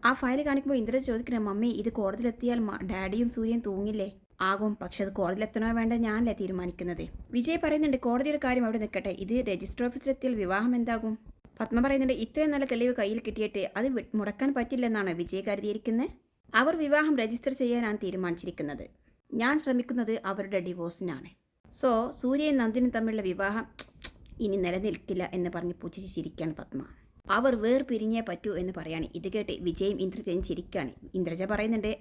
ആ ഫയൽ കാണിക്കുമ്പോൾ ഇന്ദ്രജ ചോദിക്കണേ, മമ്മി ഇത് കോടതിയിലെത്തിയാൽ ഡാഡിയും സൂര്യൻ തൂങ്ങില്ലേ? ആകും, പക്ഷെ അത് കോടതിയിലെത്തണോ വേണ്ട ഞാനല്ലേ തീരുമാനിക്കുന്നത്. വിജയ് പറയുന്നുണ്ട് കോടതിയുടെ കാര്യം അവിടെ നിൽക്കട്ടെ, ഇത് രജിസ്റ്റർ ഓഫീസിലെത്തിയാൽ വിവാഹം എന്താകും? പത്മ പറയുന്നുണ്ട് ഇത്രയും നല്ല തെളിവ് കയ്യിൽ കിട്ടിയിട്ട് അത് മുടക്കാൻ പറ്റില്ലെന്നാണ് വിജയ് കരുതിയിരിക്കുന്നത്. അവർ വിവാഹം രജിസ്റ്റർ ചെയ്യാനാണ് തീരുമാനിച്ചിരിക്കുന്നത്. ഞാൻ ശ്രമിക്കുന്നത് അവരുടെ ഡിവോഴ്സിനാണ്. സോ സൂര്യയും നന്ദിനും തമ്മിലുള്ള വിവാഹം ഇനി നിലനിൽക്കില്ല എന്ന് പറഞ്ഞ് പുച്ഛിച്ച് ചിരിക്കുകയാണ് പത്മ. അവർ വേർപിരിഞ്ഞേ പറ്റൂ എന്ന് പറയാണ്. ഇത് കേട്ട് വിജയും ഇന്ദ്രജയും ചിരിക്കുകയാണ്. ഇന്ദ്രജ പറയുന്നുണ്ട്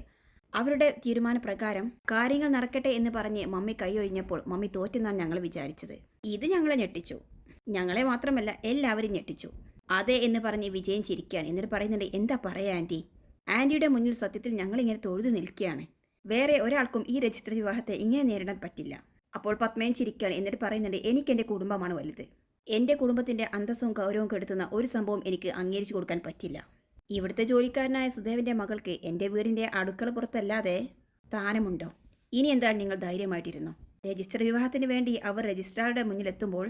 അവരുടെ തീരുമാനപ്രകാരം കാര്യങ്ങൾ നടക്കട്ടെ എന്ന് പറഞ്ഞ് മമ്മി കൈയൊഴിഞ്ഞപ്പോൾ മമ്മി തോറ്റെന്നാണ് ഞങ്ങൾ വിചാരിച്ചത്. ഇത് ഞങ്ങളെ ഞെട്ടിച്ചു. ഞങ്ങളെ മാത്രമല്ല എല്ലാവരും ഞെട്ടിച്ചു. അതെ എന്ന് പറഞ്ഞ് വിജയൻ ചിരിക്കുകയാണ്. എന്നിട്ട് പറയുന്നുണ്ട് എന്താ പറയാ ആൻറ്റി, ആൻറ്റിയുടെ മുന്നിൽ സത്യത്തിൽ ഞങ്ങളിങ്ങനെ തൊഴുതു നിൽക്കുകയാണ്. വേറെ ഒരാൾക്കും ഈ രജിസ്റ്റർ വിവാഹത്തെ ഇങ്ങനെ നേരിടാൻ പറ്റില്ല. അപ്പോൾ പത്മയും ചിരിക്കുകയാണ്. എന്നിട്ട് പറയുന്നുണ്ട് എനിക്ക് എൻ്റെ കുടുംബമാണ് വലുത്. എൻ്റെ കുടുംബത്തിൻ്റെ അന്തസ്സും ഗൗരവവും കെടുത്തുന്ന ഒരു സംഭവം എനിക്ക് അംഗീകരിച്ചു കൊടുക്കാൻ പറ്റില്ല. ഇവിടുത്തെ ജോലിക്കാരനായ സുദേവൻ്റെ മകൾക്ക് എൻ്റെ വീടിൻ്റെ അടുക്കള പുറത്തല്ലാതെ സ്ഥാനമുണ്ടോ? ഇനി എന്താണ് നിങ്ങൾ ധൈര്യമായിട്ടിരുന്നു. രജിസ്റ്റർ വിവാഹത്തിന് വേണ്ടി അവർ രജിസ്ട്രാറുടെ മുന്നിലെത്തുമ്പോൾ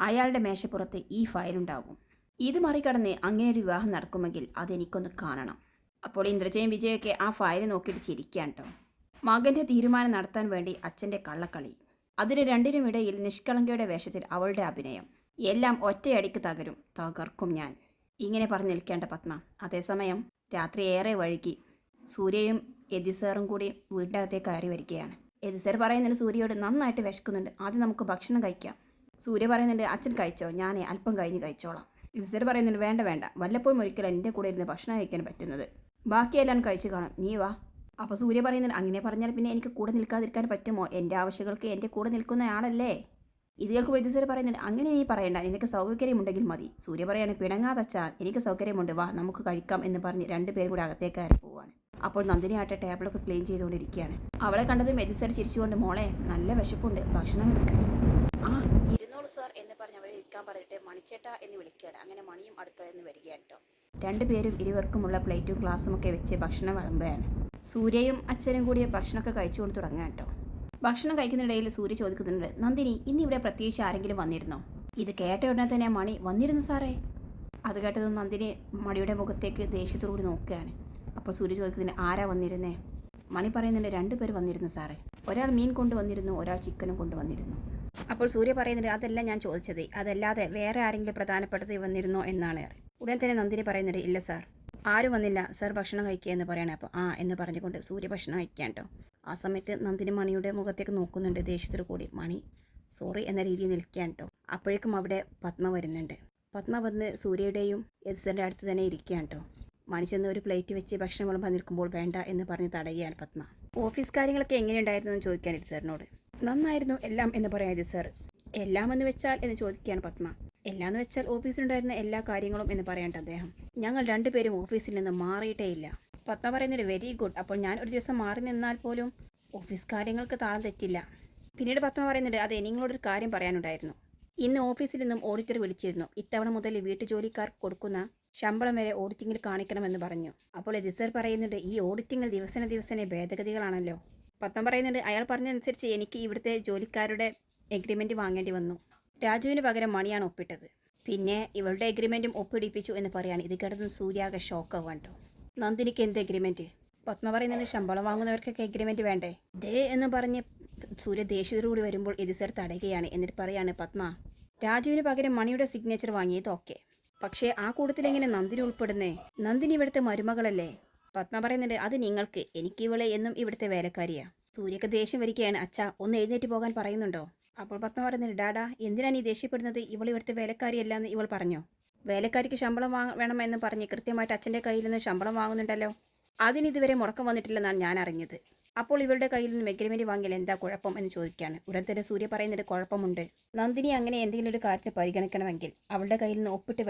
അയാളുടെ മേശപ്പുറത്ത് ഈ ഫയലുണ്ടാകും. ഇത് മറികടന്ന് അങ്ങനെ ഒരു വിവാഹം നടക്കുമെങ്കിൽ അതെനിക്കൊന്ന് കാണണം. അപ്പോൾ ഇന്ദ്രജയും വിജയൊക്കെ ആ ഫയൽ നോക്കിയിട്ട് ചിരിക്കാൻ കേട്ടോ. മകൻ്റെ തീരുമാനം നടത്താൻ വേണ്ടി അച്ഛൻ്റെ കള്ളക്കളി, അതിന് രണ്ടിനുമിടയിൽ നിഷ്കളങ്കയുടെ വേഷത്തിൽ അവളുടെ അഭിനയം, എല്ലാം ഒറ്റയടിക്ക് തകർക്കും ഞാൻ. ഇങ്ങനെ പറഞ്ഞു നിൽക്കേണ്ട പത്മ. അതേസമയം രാത്രി ഏറെ വഴുകി. സൂര്യയും എദിസറും കൂടി വീടിൻ്റെ അകത്തേക്ക് കയറി വരികയാണ്. എദിസർ പറയുന്നുണ്ട് സൂര്യയോട് നന്നായിട്ട് വിശക്കുന്നുണ്ട്, ആദ്യം നമുക്ക് ഭക്ഷണം കഴിക്കാം. സൂര്യ പറയുന്നുണ്ട് അച്ഛൻ കഴിച്ചോ, ഞാൻ അല്പം കഴിഞ്ഞ് കഴിച്ചോളാം. എദിസർ പറയുന്നുണ്ട് വേണ്ട വേണ്ട, വല്ലപ്പോഴും ഒരിക്കലും എൻ്റെ കൂടെ ഇരുന്ന് ഭക്ഷണം കഴിക്കാൻ പറ്റുന്നത്, ബാക്കിയെല്ലാം കഴിച്ചു കാണും, നീ വാ. അപ്പോൾ സൂര്യ പറയുന്നുണ്ട് അങ്ങനെ പറഞ്ഞാൽ പിന്നെ എനിക്ക് കൂടെ നിൽക്കാതിരിക്കാൻ പറ്റുമോ? എൻ്റെ ആവശ്യങ്ങൾക്ക് എൻ്റെ കൂടെ നിൽക്കുന്നയാളല്ലേ. ഇത് കേൾക്കുമ്പോൾ എദിസർ പറയുന്നുണ്ട് അങ്ങനെ നീ പറയണ്ട, നിനക്ക് സൗകര്യമുണ്ടെങ്കിൽ മതി. സൂര്യ പറയാണ് പിണങ്ങാതച്ചാ, എനിക്ക് സൗകര്യമുണ്ട്, വാ നമുക്ക് കഴിക്കാം എന്ന് പറഞ്ഞ് രണ്ടുപേരും കൂടെ അകത്തേക്ക് കയറി പോവാണ്. അപ്പോൾ നന്ദിനി ആട്ടെ ടേബിളൊക്കെ ക്ലീൻ ചെയ്തുകൊണ്ടിരിക്കുകയാണ്. അവളെ കണ്ടതും എദിസർ ചിരിച്ചുകൊണ്ട് മോളെ നല്ല വിശപ്പുണ്ട്, ഭക്ഷണം എടുക്കുക. ആ ഇരുന്നോളൂ സാർ എന്ന് പറഞ്ഞ് അവരെ ഇരിക്കാൻ പറഞ്ഞിട്ട് മണിച്ചേട്ട എന്ന് വിളിക്കുകയാണ്. അങ്ങനെ മണിയും അടുക്കളയിൽ നിന്ന് വരികയാണ് കേട്ടോ. രണ്ടുപേരും ഇരുവർക്കുമുള്ള പ്ലേറ്റും ഗ്ലാസും ഒക്കെ വെച്ച് ഭക്ഷണം വിളമ്പുകയാണ്. സൂര്യയും അച്ഛനും കൂടി ഭക്ഷണമൊക്കെ കഴിച്ചുകൊണ്ട് തുടങ്ങാൻ കേട്ടോ. ഭക്ഷണം കഴിക്കുന്നിടയിൽ സൂര്യ ചോദിക്കുന്നുണ്ട് നന്ദിനി ഇന്നിവിടെ പ്രത്യേകിച്ച് ആരെങ്കിലും വന്നിരുന്നോ? ഇത് കേട്ട ഉടനെ തന്നെ മണി വന്നിരുന്നു സാറേ. അത് കേട്ടതും നന്ദിനി മണിയുടെ മുഖത്തേക്ക് ദേഷ്യത്തോടുകൂടി നോക്കുകയാണ്. അപ്പോൾ സൂര്യ ചോദിക്കുന്നുണ്ട് ആരാ വന്നിരുന്നേ? മണി പറയുന്നുണ്ട് രണ്ടുപേർ വന്നിരുന്നു സാറേ, ഒരാൾ മീൻ കൊണ്ടുവന്നിരുന്നു, ഒരാൾ ചിക്കനും കൊണ്ടുവന്നിരുന്നു. അപ്പോൾ സൂര്യ പറയുന്നുണ്ട് അതല്ല ഞാൻ ചോദിച്ചത്, അതല്ലാതെ വേറെ ആരെങ്കിലും പ്രധാനപ്പെട്ടത് വന്നിരുന്നോ എന്നാണ്. ഉടൻ തന്നെ നന്ദിനി പറയുന്നുണ്ട് ഇല്ല സാർ, ആരും വന്നില്ല സാർ, ഭക്ഷണം കഴിക്കുക എന്ന് പറയണേ. അപ്പോൾ ആ എന്ന് പറഞ്ഞുകൊണ്ട് സൂര്യ ഭക്ഷണം കഴിക്കാൻ കേട്ടോ. ആ സമയത്ത് നന്ദിനി മണിയുടെ മുഖത്തേക്ക് നോക്കുന്നുണ്ട് ദേഷ്യത്തോടു കൂടി. മണി സോറി എന്ന രീതിയിൽ നിൽക്കാൻ കേട്ടോ. അപ്പോഴേക്കും അവിടെ പത്മ വരുന്നുണ്ട്. പത്മ വന്ന് സൂര്യയുടെയും എദിസറിൻ്റെ അടുത്ത് തന്നെ ഇരിക്കുകയാണ് കേട്ടോ. മണി ചെന്ന് ഒരു പ്ലേറ്റ് വെച്ച് ഭക്ഷണം വിളമ്പാൻ നിൽക്കുമ്പോൾ വേണ്ട എന്ന് പറഞ്ഞ് തടയുകയാണ് പത്മ. ഓഫീസ് കാര്യങ്ങളൊക്കെ എങ്ങനെയുണ്ടായിരുന്നു എന്ന് ചോദിക്കുകയാണ് എദിസറിനോട്. നന്നായിരുന്നു എല്ലാം എന്ന് പറയാം എദിസർ. എല്ലാം എന്ന് വെച്ചാൽ എന്ന് ചോദിക്കുകയാണ് പത്മ. എല്ലാം എന്ന് വെച്ചാൽ ഓഫീസിലുണ്ടായിരുന്ന എല്ലാ കാര്യങ്ങളും എന്ന് പറയേണ്ട അദ്ദേഹം. ഞങ്ങൾ രണ്ടുപേരും ഓഫീസിൽ നിന്ന് മാറിയിട്ടേ ഇല്ല. പത്മ പറയുന്നത് വെരി ഗുഡ്. അപ്പോൾ ഞാൻ ഒരു ദിവസം മാറി നിന്നാൽ പോലും ഓഫീസ് കാര്യങ്ങൾക്ക് താളം തെറ്റില്ല. പിന്നീട് പത്മ പറയുന്നുണ്ട് അതെ നിങ്ങളോടൊരു കാര്യം പറയാനുണ്ടായിരുന്നു. ഇന്ന് ഓഫീസിൽ നിന്നും ഓഡിറ്റർ വിളിച്ചിരുന്നു. ഇത്തവണ മുതൽ വീട്ടുജോലിക്കാർക്ക് കൊടുക്കുന്ന ശമ്പളം വരെ ഓഡിറ്റിങ്ങിൽ കാണിക്കണമെന്ന് പറഞ്ഞു. അപ്പോൾ എദിസർ പറയുന്നുണ്ട് ഈ ഓഡിറ്റിങ്ങിൽ ദിവസേന ഭേദഗതികളാണല്ലോ. പത്മ പറയുന്നുണ്ട് അയാൾ പറഞ്ഞതനുസരിച്ച് എനിക്ക് ഇവിടുത്തെ ജോലിക്കാരുടെ എഗ്രിമെൻറ്റ് വാങ്ങേണ്ടി വന്നു. രാജുവിന് പകരം മണിയാണ് ഒപ്പിട്ടത്. പിന്നെ ഇവളുടെ എഗ്രിമെൻറ്റും ഒപ്പിടിപ്പിച്ചു എന്ന് പറയാണ്. ഇത് കേട്ടതും സൂര്യാകെ ഷോക്കാവും കേട്ടോ. നന്ദിനിക്ക് എന്ത് എഗ്രിമെൻറ്റ്? പത്മ പറയുന്നത് ശമ്പളം വാങ്ങുന്നവർക്കൊക്കെ എഗ്രിമെൻറ്റ് വേണ്ടേ? ദേ എന്ന് പറഞ്ഞ് സൂര്യ ദേഷ്യത്തോടുകൂടി വരുമ്പോൾ എദിസർ തടയുകയാണ്. എന്നിട്ട് പറയാണ് പത്മ രാജുവിന് പകരം മണിയുടെ സിഗ്നേച്ചർ വാങ്ങിയത് ഓക്കെ, പക്ഷേ ആ കൂട്ടത്തിലെങ്ങനെ നന്ദിനി ഉൾപ്പെടുന്നേ? നന്ദിനി ഇവിടുത്തെ മരുമകളല്ലേ? പത്മ പറയുന്നുണ്ട് അത് നിങ്ങൾക്ക്, എനിക്ക് ഇവളെ എന്നും ഇവിടുത്തെ വേലക്കാരിയാ. സൂര്യക്ക് ദേഷ്യം വരികയാണ്. അച്ഛാ ഒന്ന് എഴുന്നേറ്റ് പോകാൻ പറയുന്നുണ്ടോ? അപ്പോൾ പത്മ പറയുന്നുണ്ട് ഡാഡാ എന്തിനാ നീ ദേഷ്യപ്പെടുന്നത്? ഇവൾ ഇവിടുത്തെ വേലക്കാരിയല്ല എന്ന് ഇവൾ പറഞ്ഞോ? വേലക്കാരിക്ക് ശമ്പളം വേണമെന്ന് പറഞ്ഞ് കൃത്യമായിട്ട് അച്ഛൻ്റെ കയ്യിൽ നിന്ന് ശമ്പളം വാങ്ങുന്നുണ്ടല്ലോ. അതിനിതുവരെ മുടക്കം വന്നിട്ടില്ലെന്നാണ് ഞാൻ അറിഞ്ഞത്. അപ്പോൾ ഇവളുടെ കയ്യിൽ നിന്നും എഗ്രിമെൻറ്റ് വാങ്ങിയാൽ എന്താ കുഴപ്പം എന്ന് ചോദിക്കുകയാണ്. ഉടൻ തന്നെ സൂര്യ പറയുന്നത് കുഴപ്പമുണ്ട്. നന്ദിനി അങ്ങനെ എന്തെങ്കിലും ഒരു കാര്യത്തിൽ പരിഗണിക്കണമെങ്കിൽ അവളുടെ കയ്യിൽ നിന്ന് ഒപ്പിട്ട്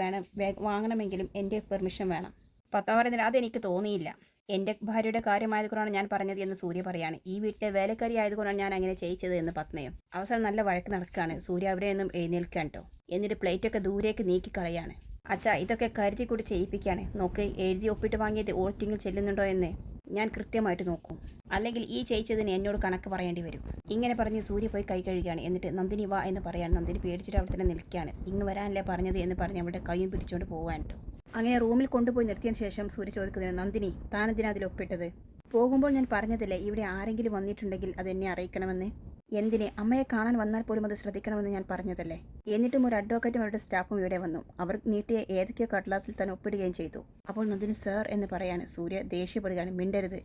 വാങ്ങണമെങ്കിലും എൻ്റെ പെർമിഷൻ വേണം. പത്മ പറയുന്നത് അതെനിക്ക് തോന്നിയില്ല. എൻ്റെ ഭാര്യയുടെ കാര്യമായതുകൊണ്ടാണ് ഞാൻ പറഞ്ഞത് എന്ന് സൂര്യ പറയാണ്. ഈ വീട്ടിലെ വേലക്കാരി ആയതുകൊണ്ടാണ് ഞാൻ അങ്ങനെ ചെയ്യിച്ചത് എന്ന് പത്മയും. അവസാനം നല്ല വഴക്ക് നടക്കുകയാണ്. സൂര്യ അവരെ നിന്നും എഴുന്നേൽക്കാൻ കേട്ടോ. എന്നിട്ട് പ്ലേറ്റൊക്കെ ദൂരേക്ക് നീക്കിക്കളയാണ്. അച്ഛാ ഇതൊക്കെ കരുതി കൂടി ചെയ്യിപ്പിക്കുകയാണ്. നോക്ക് എഴുതി ഒപ്പിട്ട് വാങ്ങിയത് ഓഡിറ്റിങ്ങിൽ ചെല്ലുന്നുണ്ടോ എന്ന് ഞാൻ കൃത്യമായിട്ട് നോക്കും, അല്ലെങ്കിൽ ഈ ചെയ്യിച്ചതിന് എന്നോട് കണക്ക് പറയേണ്ടി വരും. ഇങ്ങനെ പറഞ്ഞ് സൂര്യ പോയി കൈ കഴുകുകയാണ്. എന്നിട്ട് നന്ദിനി വാ എന്ന് പറയാൻ നന്ദിനി പേടിച്ചിട്ട് അവിടെ തന്നെ നിൽക്കുകയാണ്. ഇങ്ങ് വരാനല്ലേ പറഞ്ഞത് എന്ന് പറഞ്ഞ് അവളുടെ കൈയും പിടിച്ചുകൊണ്ട് പോകാൻ കേട്ടോ. അങ്ങനെ റൂമിൽ കൊണ്ടുപോയി നിർത്തിയതിന് ശേഷം സൂര്യ ചോദിക്കുന്നതിന് നന്ദിനി താനെന്തിനാ അതിൽ ഒപ്പിട്ടത്? പോകുമ്പോൾ ഞാൻ പറഞ്ഞതല്ലേ ഇവിടെ ആരെങ്കിലും വന്നിട്ടുണ്ടെങ്കിൽ അതെന്നെ അറിയിക്കണമെന്ന്. എന്തിന്? അമ്മയെ കാണാൻ വന്നാൽ പോലും അത് ശ്രദ്ധിക്കണമെന്ന് ഞാൻ പറഞ്ഞതല്ലേ. എന്നിട്ടും ഒരു അഡ്വക്കേറ്റും അവരുടെ സ്റ്റാഫും ഇവിടെ വന്നു. അവർ നീട്ടിയ ഏതൊക്കെയോ കടലാസിൽ തന്നെ ഒപ്പിടുകയും ചെയ്തു. അപ്പോൾ നന്ദിനി സർ എന്ന് പറയാണ്. സൂര്യ ദേഷ്യപ്പെടുകയാണ്. മിണ്ടരുത്.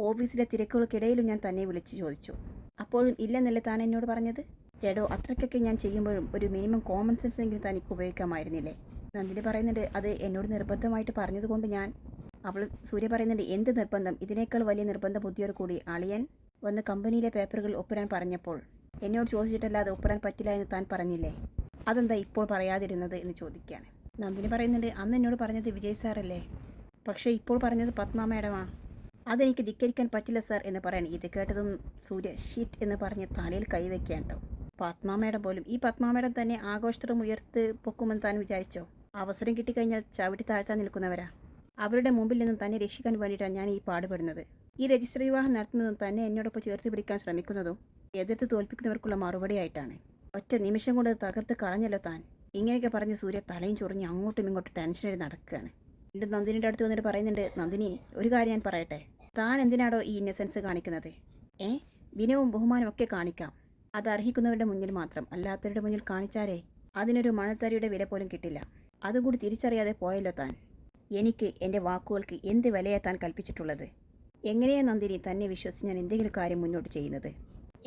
ഓഫീസിലെ തിരക്കുകൾക്കിടയിലും ഞാൻ തന്നെ വിളിച്ച് ചോദിച്ചു. അപ്പോഴും ഇല്ലെന്നല്ലേ താൻ എന്നോട് പറഞ്ഞത്? എടോ, അത്രയ്ക്കൊക്കെ ഞാൻ ചെയ്യുമ്പോഴും ഒരു മിനിമം കോമൺ സെൻസ് എങ്കിലും തനിക്ക് ഉപയോഗിക്കാമായിരുന്നില്ലേ? നന്ദിനി പറയുന്നുണ്ട് അത് എന്നോട് നിർബന്ധമായിട്ട് പറഞ്ഞതുകൊണ്ട് ഞാൻ. അവൾ സൂര്യ പറയുന്നുണ്ട് എന്ത് നിർബന്ധം? ഇതിനേക്കാൾ വലിയ നിർബന്ധ ബുദ്ധിയോട് കൂടി അളിയൻ വന്ന് കമ്പനിയിലെ പേപ്പറുകൾ ഒപ്പിടാൻ പറഞ്ഞപ്പോൾ എന്നോട് ചോദിച്ചിട്ടല്ലാതെ ഒപ്പിടാൻ പറ്റില്ല എന്ന് താൻ പറഞ്ഞില്ലേ? അതെന്താ ഇപ്പോൾ പറയാതിരുന്നത് എന്ന് ചോദിക്കുകയാണ്. നന്ദിനി പറയുന്നുണ്ട് അന്ന് എന്നോട് പറഞ്ഞത് വിജയ് സാറല്ലേ, പക്ഷേ ഇപ്പോൾ പറഞ്ഞത് പത്മ മാഡമാണ്. അതെനിക്ക് ധിക്കരിക്കാൻ പറ്റില്ല സാർ എന്ന് പറയണം. ഇത് കേട്ടതും സൂര്യ ഷീറ്റ് എന്ന് പറഞ്ഞ് തലയിൽ കൈവയ്ക്കാൻ കേട്ടോ. പത്മ മാഡം പോലും, ഈ പത്മ മാഡം തന്നെ ആഘോഷത്തോടും ഉയർത്ത് പൊക്കുമെന്ന് താൻ വിചാരിച്ചോ? അവസരം കിട്ടിക്കഴിഞ്ഞാൽ ചവിട്ടി താഴ്ത്താൻ നിൽക്കുന്നവരാ. അവരുടെ മുമ്പിൽ നിന്നും തന്നെ രക്ഷിക്കാൻ വേണ്ടിയിട്ടാണ് ഞാൻ ഈ പാടുപെടുന്നത്. ഈ രജിസ്റ്റർ വിവാഹം നടത്തുന്നതും തന്നെ എന്നോടൊപ്പം ചേർത്ത് പിടിക്കാൻ ശ്രമിക്കുന്നതും എതിർത്ത് തോൽപ്പിക്കുന്നവർക്കുള്ള മറുപടിയായിട്ടാണ്. ഒറ്റ നിമിഷം കൊണ്ട് തകർത്ത് കളഞ്ഞല്ലോ താൻ. ഇങ്ങനെയൊക്കെ പറഞ്ഞ് സൂര്യ തലയും ചൊറിഞ്ഞ് അങ്ങോട്ടും ഇങ്ങോട്ടും ടെൻഷനായി നടക്കുകയാണ്. വീണ്ടും നന്ദിനിയുടെ അടുത്ത് വന്നിട്ട് പറയുന്നുണ്ട് നന്ദിനി, ഒരു കാര്യം ഞാൻ പറയട്ടെ. താൻ എന്തിനാടോ ഈ ഇന്നസെൻസ് കാണിക്കുന്നത്? വിനയവും ബഹുമാനവും ഒക്കെ കാണിക്കാം, അത് അർഹിക്കുന്നവരുടെ മുന്നിൽ മാത്രം. അല്ലാത്തവരുടെ മുന്നിൽ കാണിച്ചാലേ അതിനൊരു മണത്തരിയുടെ വില പോലും കിട്ടില്ല. അതുകൂടി തിരിച്ചറിയാതെ പോയല്ലോ താൻ. എനിക്ക് എൻ്റെ വാക്കുകൾക്ക് എന്ത് വിലയാ താൻ കൽപ്പിച്ചിട്ടുള്ളത്? എങ്ങനെയാ നന്ദിനി തന്നെ വിശ്വസിച്ച് ഞാൻ എന്തെങ്കിലും കാര്യം മുന്നോട്ട് ചെയ്യുന്നത്?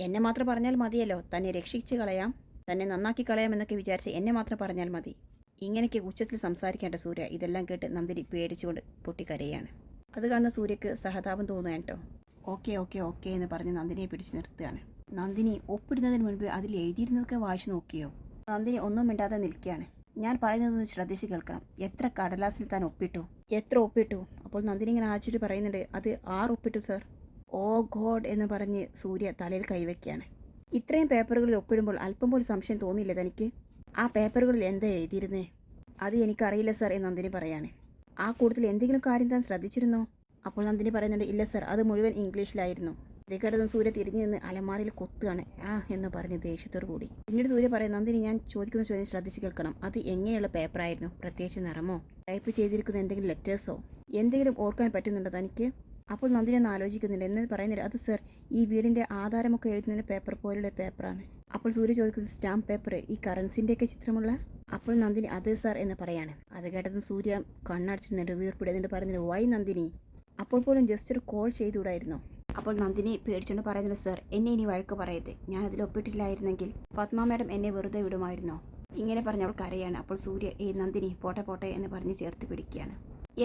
എന്നെ മാത്രം പറഞ്ഞാൽ മതിയല്ലോ, തന്നെ രക്ഷിച്ച് കളയാം, തന്നെ നന്നാക്കി കളയാം എന്നൊക്കെ വിചാരിച്ച് എന്നെ മാത്രം പറഞ്ഞാൽ മതി. ഇങ്ങനെയൊക്കെ ഉച്ചത്തിൽ സംസാരിക്കേണ്ട സൂര്യ. ഇതെല്ലാം കേട്ട് നന്ദിനി പേടിച്ചുകൊണ്ട് പൊട്ടിക്കരയാണ്. അത് കാണുന്ന സൂര്യക്ക് സഹതാപം തോന്നുകയാണ് കേട്ടോ. ഓക്കെ ഓക്കെ ഓക്കെ എന്ന് പറഞ്ഞ് നന്ദിനിയെ പിടിച്ച് നിർത്തുകയാണ്. നന്ദിനി ഒപ്പിടുന്നതിന് മുൻപ് അതിൽ എഴുതിയിരുന്നതൊക്കെ വായിച്ചു നോക്കിയോ? നന്ദിനി ഒന്നും മിണ്ടാതെ നിൽക്കുകയാണ്. ഞാൻ പറയുന്നത് ശ്രദ്ധിച്ച് കേൾക്കണം. എത്ര കടലാസിൽ താൻ ഒപ്പിട്ടു? എത്ര ഒപ്പിട്ടു? അപ്പോൾ നന്ദിനി ഇങ്ങനെ ആശ്ചര്യം പറയുന്നുണ്ട് അത് 6 ഒപ്പിട്ടു സർ. ഓ ഗോഡ് എന്ന് പറഞ്ഞ് സൂര്യ തലയിൽ കൈവയ്ക്കുകയാണ്. ഇത്രയും പേപ്പറുകളിൽ ഒപ്പിടുമ്പോൾ അല്പം പോലും സംശയം തോന്നിയില്ലേ തനിക്ക്? ആ പേപ്പറുകളിൽ എന്താ എഴുതിയിരുന്നേ? അത് എനിക്കറിയില്ല സർ എന്ന് നന്ദിനി പറയാണ്. ആ കൂട്ടത്തിൽ എന്തെങ്കിലും കാര്യം താൻ ശ്രദ്ധിച്ചിരുന്നോ? അപ്പോൾ നന്ദിനി പറയുന്നുണ്ട് ഇല്ല സർ, അത് മുഴുവൻ ഇംഗ്ലീഷിലായിരുന്നു. ഇത് കേട്ടതും സൂര്യ തിരിഞ്ഞു നിന്ന് അലമാരയിൽ കൊത്തുകയാണ്. എന്ന് പറഞ്ഞ് ദേഷ്യത്തോടു കൂടി. പിന്നീട് സൂര്യ പറയും നന്ദിനി, ഞാൻ ചോദിക്കുന്ന ചോദ്യം ശ്രദ്ധിച്ച് കേൾക്കണം. അത് എങ്ങനെയുള്ള പേപ്പറായിരുന്നു? പ്രത്യേകിച്ച് നിറമോ, ടൈപ്പ് ചെയ്തിരിക്കുന്ന എന്തെങ്കിലും ലെറ്റേഴ്സോ എന്തെങ്കിലും ഓർക്കാൻ പറ്റുന്നുണ്ടോ തനിക്ക്? അപ്പോൾ നന്ദിനി ഒന്ന് ആലോചിക്കുന്നുണ്ട്. എന്ന് പറയുന്നത് അത് സർ, ഈ വീടിൻ്റെ ആധാരമൊക്കെ എഴുതുന്നതിന് പേപ്പർ പോലുള്ള പേപ്പറാണ്. അപ്പോൾ സൂര്യ ചോദിക്കുന്നത് സ്റ്റാമ്പ് പേപ്പർ, ഈ കറൻസിൻ്റെയൊക്കെ ചിത്രമുള്ള? അപ്പോൾ നന്ദിനി അതെ സാർ എന്ന് പറയാണ്. അത് കേട്ടത് സൂര്യ കണ്ണടച്ച് നെടുവീർപ്പിടുന്നിട്ട് പറയുന്നത് വൈ നന്ദിനി, അപ്പോൾ പോലും ജസ്റ്റ് ഒരു കോൾ ചെയ്തുകൂടായിരുന്നോ? അപ്പോൾ നന്ദിനി പേടിച്ചുകൊണ്ട് പറയുന്നത് സർ, എന്നെ ഇനി വഴക്ക് പറയരുത്. ഞാനതിൽ ഒപ്പിട്ടില്ലായിരുന്നെങ്കിൽ പത്മ മാഡം എന്നെ വെറുതെ വിടുമായിരുന്നോ? ഇങ്ങനെ പറഞ്ഞവൾ കരയാണ്. അപ്പോൾ സൂര്യ നന്ദിനി പോട്ടെ പോട്ടെ എന്ന് പറഞ്ഞ് ചേർത്ത് പിടിക്കുകയാണ്.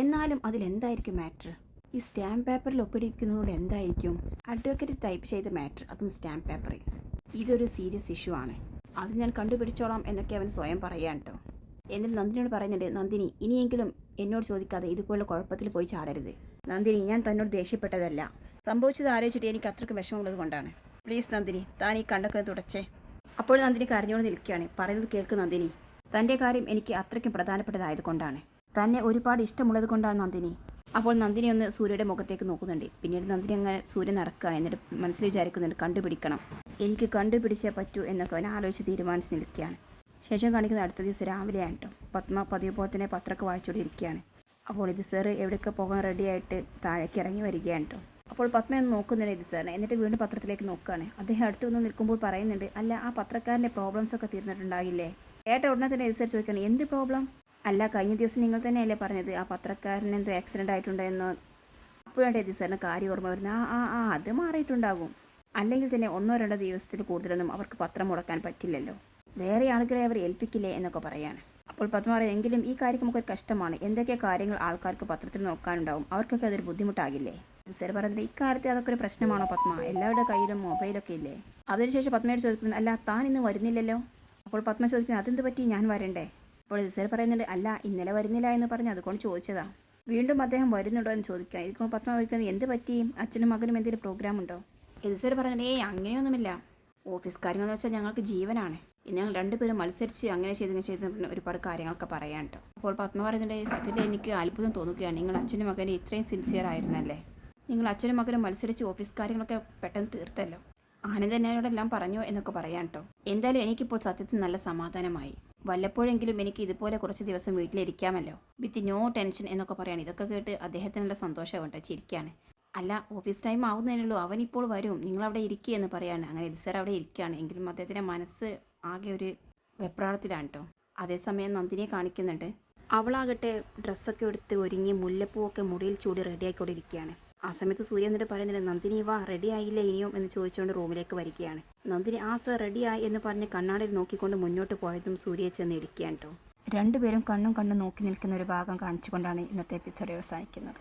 എന്നാലും അതിലെന്തായിരിക്കും മാറ്റർ? ഈ സ്റ്റാമ്പ് പേപ്പറിൽ ഒപ്പിടിക്കുന്നതുകൊണ്ട് എന്തായിരിക്കും? അഡ്വക്കേറ്റ് ടൈപ്പ് ചെയ്ത മാറ്റർ, അതും സ്റ്റാമ്പ് പേപ്പറിൽ. ഇതൊരു സീരിയസ് ഇഷ്യൂ ആണ്. അത് ഞാൻ കണ്ടുപിടിച്ചോളാം എന്നൊക്കെ അവൻ സ്വയം പറയാൻ കേട്ടോ. എന്നിട്ട് നന്ദിനിയോട് പറയുന്നുണ്ട് നന്ദിനി, ഇനിയെങ്കിലും എന്നോട് ചോദിക്കാതെ ഇതുപോലെ കുഴപ്പത്തിൽ പോയി ചാടരുത്. നന്ദിനി, ഞാൻ തന്നോട് ദേഷ്യപ്പെട്ടതല്ല. സംഭവിച്ചത് ആലോചിച്ചിട്ട് എനിക്ക് അത്രയ്ക്ക് വിഷമമുള്ളത് കൊണ്ടാണ്. പ്ലീസ് നന്ദിനി, താൻ ഈ കണ്ണൊക്കെ തുടച്ചേ. അപ്പോൾ നന്ദിനി കരഞ്ഞോട് നിൽക്കുകയാണ്. പറയുന്നത് കേൾക്ക് നന്ദിനി, തൻ്റെ കാര്യം എനിക്ക് അത്രയ്ക്കും പ്രധാനപ്പെട്ടതായതുകൊണ്ടാണ്. തന്നെ ഒരുപാട് ഇഷ്ടമുള്ളത് കൊണ്ടാണ് നന്ദിനി. അപ്പോൾ നന്ദിനി ഒന്ന് സൂര്യയുടെ മുഖത്തേക്ക് നോക്കുന്നുണ്ട്. പിന്നീട് നന്ദിനി അങ്ങനെ സൂര്യ നടക്കുകയാണ്. എന്നിട്ട് മനസ്സിൽ വിചാരിക്കുന്നുണ്ട് കണ്ടുപിടിക്കണം, എനിക്ക് കണ്ടുപിടിച്ചേ പറ്റൂ എന്നൊക്കെ അവൻ ആലോചിച്ച് തീരുമാനിച്ച് നിൽക്കുകയാണ്. ശേഷം കാണിക്കുന്ന അടുത്ത ദിവസം രാവിലെയാണ് കേട്ടോ. പത്മ പതിവ് പോലെ തന്നെ പത്രമൊക്കെ വായിച്ചുകൊണ്ടിരിക്കുകയാണ്. അപ്പോൾ ഇത് സാറ് എവിടെയൊക്കെ പോകാൻ റെഡിയായിട്ട് താഴേക്ക് ഇറങ്ങി വരികയാണ് കേട്ടോ. അപ്പോൾ പത്മ ഒന്ന് നോക്കുന്നുണ്ട് ഇത് സാറിനെ. എന്നിട്ട് വീണ്ടും പത്രത്തിലേക്ക് നോക്കുകയാണ്. അദ്ദേഹം അടുത്ത് വന്ന് നിൽക്കുമ്പോൾ പറയുന്നുണ്ട് അല്ല, ആ പത്രക്കാരൻ്റെ പ്രോബ്ലംസ് ഒക്കെ തീർന്നിട്ടുണ്ടാകില്ലേ? കേട്ട ഉടനെ തന്നെ ഇത് സാർ ചോദിക്കണം എന്ത് പ്രോബ്ലം? അല്ല, കഴിഞ്ഞ ദിവസം നിങ്ങൾ തന്നെയല്ലേ പറഞ്ഞത് ആ പത്രക്കാരന് എന്തോ ആക്സിഡൻ്റ് ആയിട്ടുണ്ടെന്നോ? അപ്പോഴാണ് ഇത് സാറിന് കാര്യം ഓർമ്മ വരുന്നത്. അത് മാറിയിട്ടുണ്ടാകും. അല്ലെങ്കിൽ തന്നെ 1-2 ദിവസത്തിൽ കൂടുതലൊന്നും അവർക്ക് പത്രം മുടക്കാൻ പറ്റില്ലല്ലോ, വേറെ ആളുകളെ അവർ ഏൽപ്പിക്കില്ലേ എന്നൊക്കെ പറയാണ്. അപ്പോൾ പത്മ പറയും എങ്കിലും ഈ കാര്യം നമുക്കൊരു കഷ്ടമാണ്. എന്തൊക്കെ കാര്യങ്ങൾ ആൾക്കാർക്ക് പത്രത്തിൽ നോക്കാനുണ്ടാവും, അവർക്കൊക്കെ അതൊരു ബുദ്ധിമുട്ടാകില്ലേ? സാർ പറഞ്ഞിട്ട് ഇക്കാര്യത്തിൽ അതൊക്കെ ഒരു പ്രശ്നമാണോ പത്മ? എല്ലാവരുടെ കയ്യിലും മൊബൈലൊക്കെ ഇല്ലേ? അതിനുശേഷം പത്മയോട് ചോദിക്കുന്നത് അല്ല, താൻ ഇന്ന് വരുന്നില്ലല്ലോ. അപ്പോൾ പത്മ ചോദിക്കുന്നത് അതെന്ത് പറ്റി, ഞാൻ വരണ്ടേ? അപ്പോൾ സാർ പറയുന്നുണ്ട് അല്ല, ഇന്നലെ വരുന്നില്ല എന്ന് പറഞ്ഞ് അതുകൊണ്ട് ചോദിച്ചതാ. വീണ്ടും അദ്ദേഹം വരുന്നുണ്ടോ എന്ന് ചോദിക്കാം. ഇതിപ്പോൾ പത്മ ചോദിക്കുന്നത് എന്ത് പറ്റി, അച്ഛനും മകനും എന്തെങ്കിലും പ്രോഗ്രാം ഉണ്ടോ? ഇത് സാർ പറഞ്ഞിട്ട് അങ്ങനെയൊന്നുമില്ല, ഓഫീസ് കാര്യങ്ങളെന്ന് വെച്ചാൽ ഞങ്ങൾക്ക് ജീവനാണ്. ഞങ്ങൾ രണ്ടുപേരും മത്സരിച്ച് അങ്ങനെ ചെയ്ത് ഒരുപാട് കാര്യങ്ങളൊക്കെ പറയാൻ കേട്ടോ. അപ്പോൾ പത്മ പറയുന്നുണ്ട് സത്യത്തിൽ എനിക്ക് അത്ഭുതം തോന്നുകയാണ്, നിങ്ങൾ അച്ഛനും മകനും ഇത്രയും സിൻസിയർ ആയിരുന്നല്ലേ. നിങ്ങൾ അച്ഛനും മകനും മത്സരിച്ച് ഓഫീസ് കാര്യങ്ങളൊക്കെ പെട്ടെന്ന് തീർത്തല്ലോ. ആനന്ദ് എന്നോടെല്ലാം പറഞ്ഞോ എന്നൊക്കെ പറയാൻ കേട്ടോ. എന്തായാലും എനിക്കിപ്പോൾ സത്യത്തിൽ നല്ല സമാധാനമായി. വല്ലപ്പോഴെങ്കിലും എനിക്ക് ഇതുപോലെ കുറച്ച് ദിവസം വീട്ടിലിരിക്കാമല്ലോ. വിത്ത് നോ ടെൻഷൻ എന്നൊക്കെ പറയാണ്. ഇതൊക്കെ കേട്ട് അദ്ദേഹത്തിനുള്ള സന്തോഷമുണ്ട്, ചിരിക്കുകയാണ്. അല്ല, ഓഫീസ് ടൈം ആവുന്നതിനുള്ളൂ, അവനിപ്പോൾ വരും, നിങ്ങളവിടെ ഇരിക്കുക എന്ന് പറയാണ്. അങ്ങനെ എലിസർ അവിടെ ഇരിക്കുകയാണ്. എങ്കിലും അദ്ദേഹത്തിൻ്റെ മനസ്സ് ആകെ ഒരു വെപ്രാളത്തിലാണ് കേട്ടോ. അതേസമയം നന്ദിനിയെ കാണിക്കുന്നുണ്ട്. അവളാകട്ടെ ഡ്രസ്സൊക്കെ എടുത്ത് ഒരുങ്ങി മുല്ലപ്പൂവൊക്കെ മുടിയിൽ ചൂടി റെഡിയായിക്കൊണ്ടിരിക്കുകയാണ്. ആ സമയത്ത് സൂര്യ എന്നിട്ട് പറയുന്നുണ്ട്, നന്ദിനി വാ, റെഡി ആയില്ലേ ഇനിയും എന്ന് ചോദിച്ചുകൊണ്ട് റൂമിലേക്ക് വരികയാണ്. നന്ദിനി ആ സർ റെഡിയായി എന്ന് പറഞ്ഞ് കണ്ണാടിയിൽ നോക്കിക്കൊണ്ട് മുന്നോട്ട് പോയതും സൂര്യയെ ചെന്ന് ഇടിക്കുകയാണ് കേട്ടോ. രണ്ടുപേരും കണ്ണും നോക്കി നിൽക്കുന്ന ഒരു ഭാഗം കാണിച്ചുകൊണ്ടാണ് ഇന്നത്തെ എപ്പിസോഡ് അവസാനിക്കുന്നത്.